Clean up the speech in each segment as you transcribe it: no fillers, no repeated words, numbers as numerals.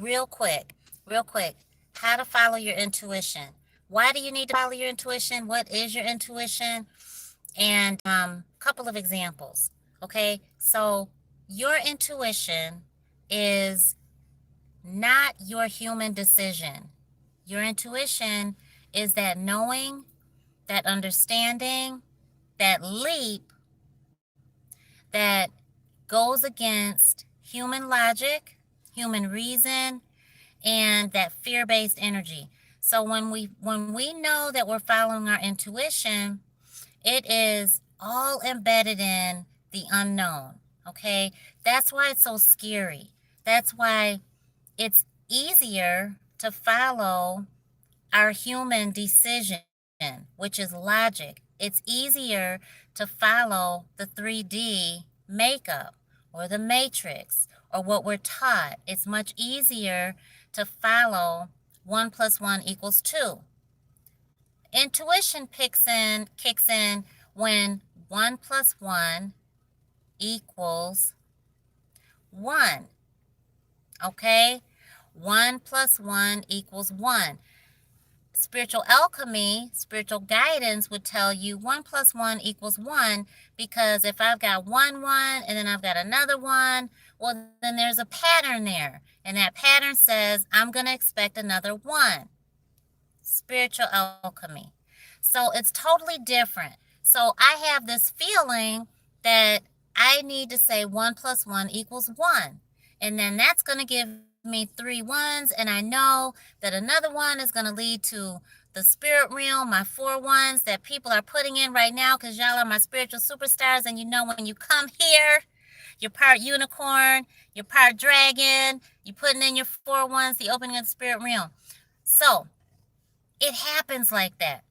real quick, real quick, how to follow your intuition. Why do you need to follow your intuition? What is your intuition? And couple of examples. Okay, so your intuition is not your human decision. Your intuition is that knowing, that understanding, that leap that goes against human logic, human reason, and that fear-based energy. So when we know that we're following our intuition, it is all embedded in the unknown. Okay? That's why it's so scary. That's why it's easier to follow our human decision, which is logic. It's easier to follow the 3D makeup or the matrix or what we're taught. It's much easier to follow 1 plus 1 equals 2. Intuition kicks in when 1 plus 1 equals 1. Okay? 1 plus 1 equals 1. Spiritual alchemy, spiritual guidance would tell you 1 plus 1 equals 1, because if I've got 1 and then I've got another 1, well, then there's a pattern there. And that pattern says I'm going to expect another 1. Spiritual alchemy. So it's totally different. So I have this feeling that I need to say 1 plus 1 equals 1. And then that's going to give me 3 ones, and I know that another one is going to lead to the spirit realm, my 4 ones that people are putting in right now, because y'all are my spiritual superstars. And you know, when you come here, you're part unicorn, you're part dragon, you're putting in your 4 ones, the opening of the spirit realm. So it happens like that.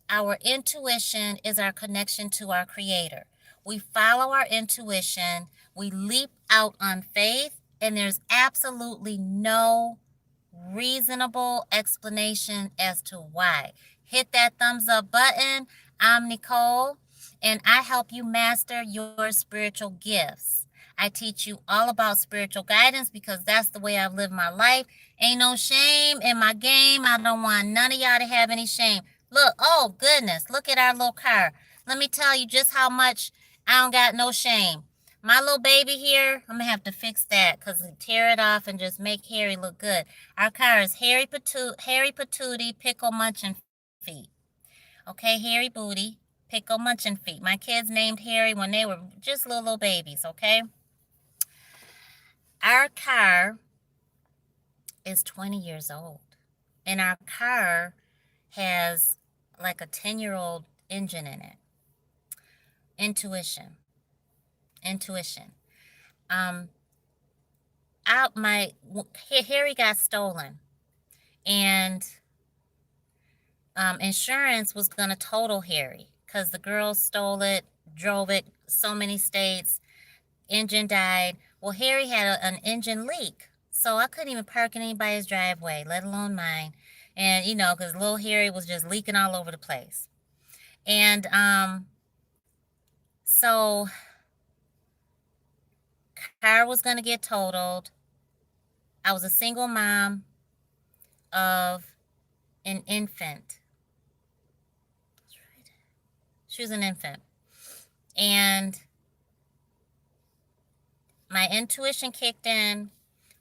Our intuition is our connection to our creator. We follow our intuition, we leap out on faith, and there's absolutely no reasonable explanation as to why. Hit that thumbs up button. I'm Nicole, and I help you master your spiritual gifts. I teach you all about spiritual guidance because that's the way I've lived my life. Ain't no shame in my game. I don't want none of y'all to have any shame. Look, oh goodness, look at our little car. Let me tell you just how much I don't got no shame. My little baby here, I'm going to have to fix that because tear it off and just make Harry look good. Our car is Harry Patootie Pickle Munchin Feet. Okay, Harry Booty Pickle Munchin Feet. My kids named Harry when they were just little babies, okay? Our car is 20 years old. And our car has like a 10-year-old engine in it. Intuition. Intuition. Harry got stolen, and insurance was going to total Harry because the girls stole it, drove it so many states, engine died. Well, Harry had an engine leak, so I couldn't even park in anybody's driveway, let alone mine. And, you know, because little Harry was just leaking all over the place. And so car was going to get totaled. I was a single mom of an infant. She was an infant. And my intuition kicked in.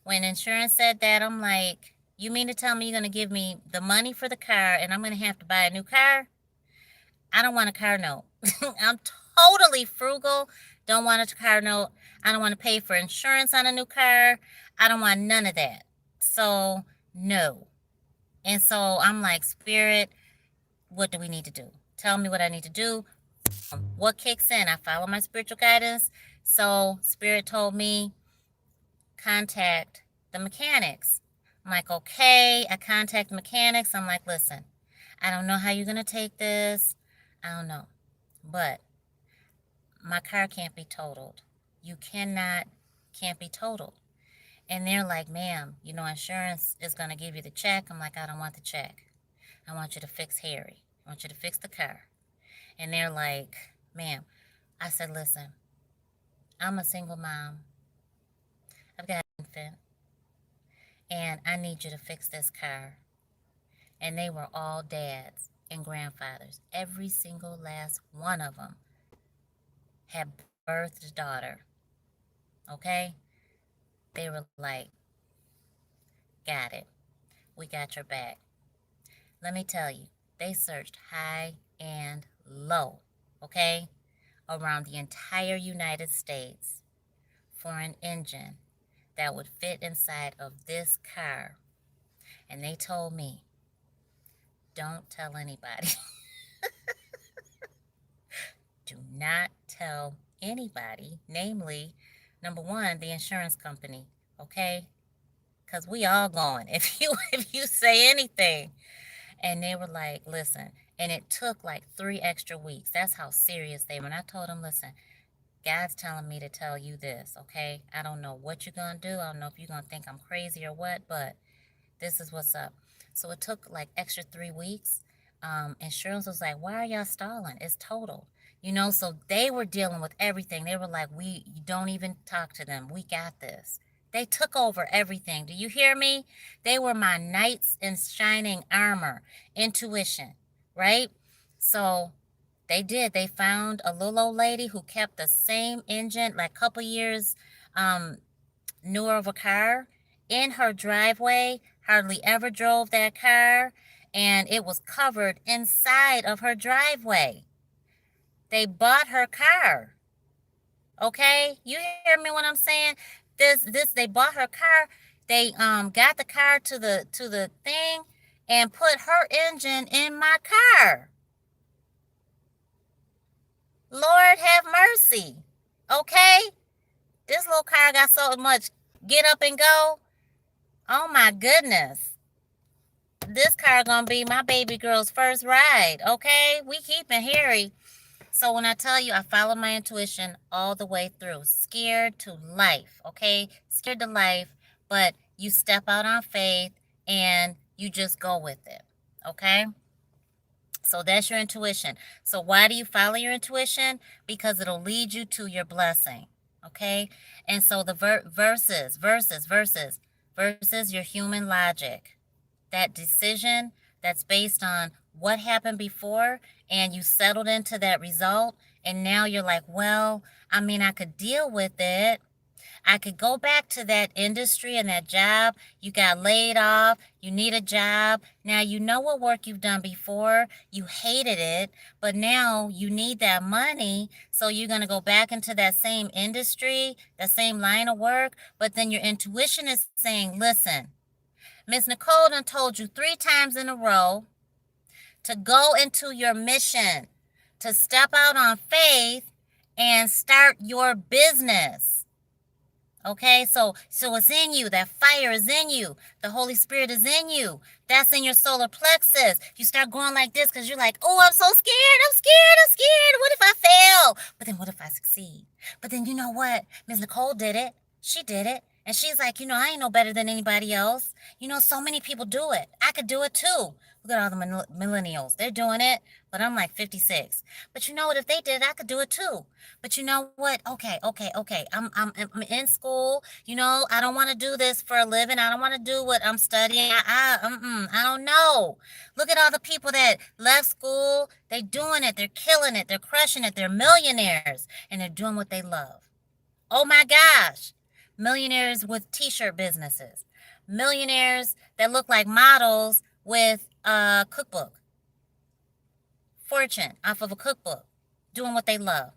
When insurance said that, I'm like, you mean to tell me you're going to give me the money for the car and I'm going to have to buy a new car? I don't want a car note. I'm totally frugal. Don't want a car note. I don't want to pay for insurance on a new car. I don't want none of that. So, no. And so I'm like, Spirit, what do we need to do? Tell me what I need to do. What kicks in? I follow my spiritual guidance. So Spirit told me, contact the mechanics. I'm like, okay. I contact mechanics. I'm like, listen, I don't know how you're going to take this. I don't know. But my car can't be totaled. You can't be totaled. And they're like, ma'am, you know, insurance is going to give you the check. I'm like, I don't want the check. I want you to fix Harry. I want you to fix the car. And they're like, ma'am. I said, listen, I'm a single mom. I've got an infant. and I need you to fix this car. And they were all dads and grandfathers. Every single last one of them had birthed a daughter. Okay? They were like, got it. We got your back. Let me tell you, they searched high and low, okay, around the entire United States for an engine that would fit inside of this car. And they told me, don't tell anybody. Do not tell anybody, namely, number one, the insurance company, okay? Because we all going if you say anything. And they were like, listen, and it took like 3 extra weeks. That's how serious they were. And I told them, listen, God's telling me to tell you this, okay? I don't know what you're going to do. I don't know if you're going to think I'm crazy or what, but this is what's up. So it took like extra 3 weeks. Insurance was like, why are y'all stalling? It's total. So they were dealing with everything. They were like, you don't even talk to them. We got this. They took over everything. Do you hear me? They were my knights in shining armor, intuition, right? So they did. They found a little old lady who kept the same engine, like a couple years newer of a car, in her driveway, hardly ever drove that car, and it was covered inside of her driveway. They bought her car. Okay? You hear me what I'm saying? They bought her car. They got the car to the thing and put her engine in my car. Lord have mercy. Okay? This little car got so much get up and go. Oh my goodness. This car gonna be my baby girl's first ride. Okay? We keeping Harry. So when I tell you, I follow my intuition all the way through. Scared to life, okay? Scared to life, but you step out on faith and you just go with it, okay? So that's your intuition. So why do you follow your intuition? Because it'll lead you to your blessing, okay? And so the versus your human logic. That decision that's based on what happened before and you settled into that result, and now you're like, well, I could deal with it. I could go back to that industry and that job. You got laid off. You need a job. Now you know what work you've done before. You hated it, but now you need that money. So you're going to go back into that same industry, that same line of work. But then your intuition is saying, listen, Miss Nicole done told you 3 times in a row to go into your mission, to step out on faith and start your business. Okay, so it's in you. That fire is in you. The Holy Spirit is in you. That's in your solar plexus. You start going like this because you're like, oh, I'm so scared. I'm scared. What if I fail? But then what if I succeed? But then you know what? Ms. Nicole did it. She did it. And she's like, I ain't no better than anybody else. So many people do it. I could do it too. Look at all the millennials. They're doing it, but I'm like 56. But you know what? If they did, I could do it too. But you know what? Okay. I'm in school. I don't want to do this for a living. I don't want to do what I'm studying. I don't know. Look at all the people that left school. They're doing it. They're killing it. They're crushing it. They're millionaires, and they're doing what they love. Oh my gosh. Millionaires with t-shirt businesses. Millionaires that look like models with a cookbook. Fortune off of a cookbook. Doing what they love.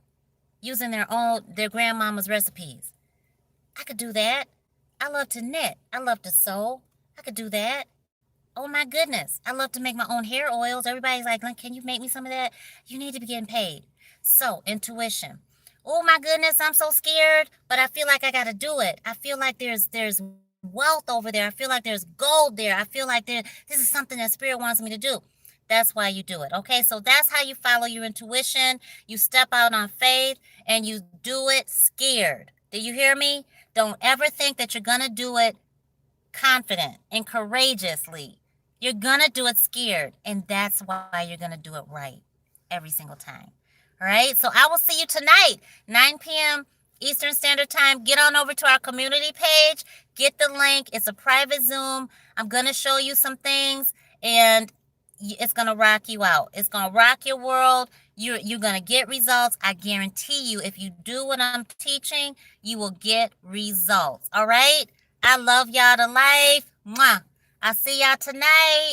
Using their grandmama's recipes. I could do that. I love to knit. I love to sew. I could do that. Oh my goodness. I love to make my own hair oils. Everybody's like, can you make me some of that? You need to be getting paid. So, intuition. Oh my goodness, I'm so scared, but I feel like I got to do it. I feel like there's wealth over there. I feel like there's gold there. I feel like this is something that Spirit wants me to do. That's why you do it. Okay, so that's how you follow your intuition. You step out on faith and you do it scared. Do you hear me? Don't ever think that you're going to do it confident and courageously. You're going to do it scared, and that's why you're going to do it right every single time. All right, so I will see you tonight, 9 p.m. Eastern Standard Time. Get on over to our community page. Get the link. It's a private Zoom. I'm going to show you some things, and it's going to rock you out. It's going to rock your world. You're going to get results. I guarantee you, if you do what I'm teaching, you will get results. All right? I love y'all to life. Mwah. I'll see y'all tonight.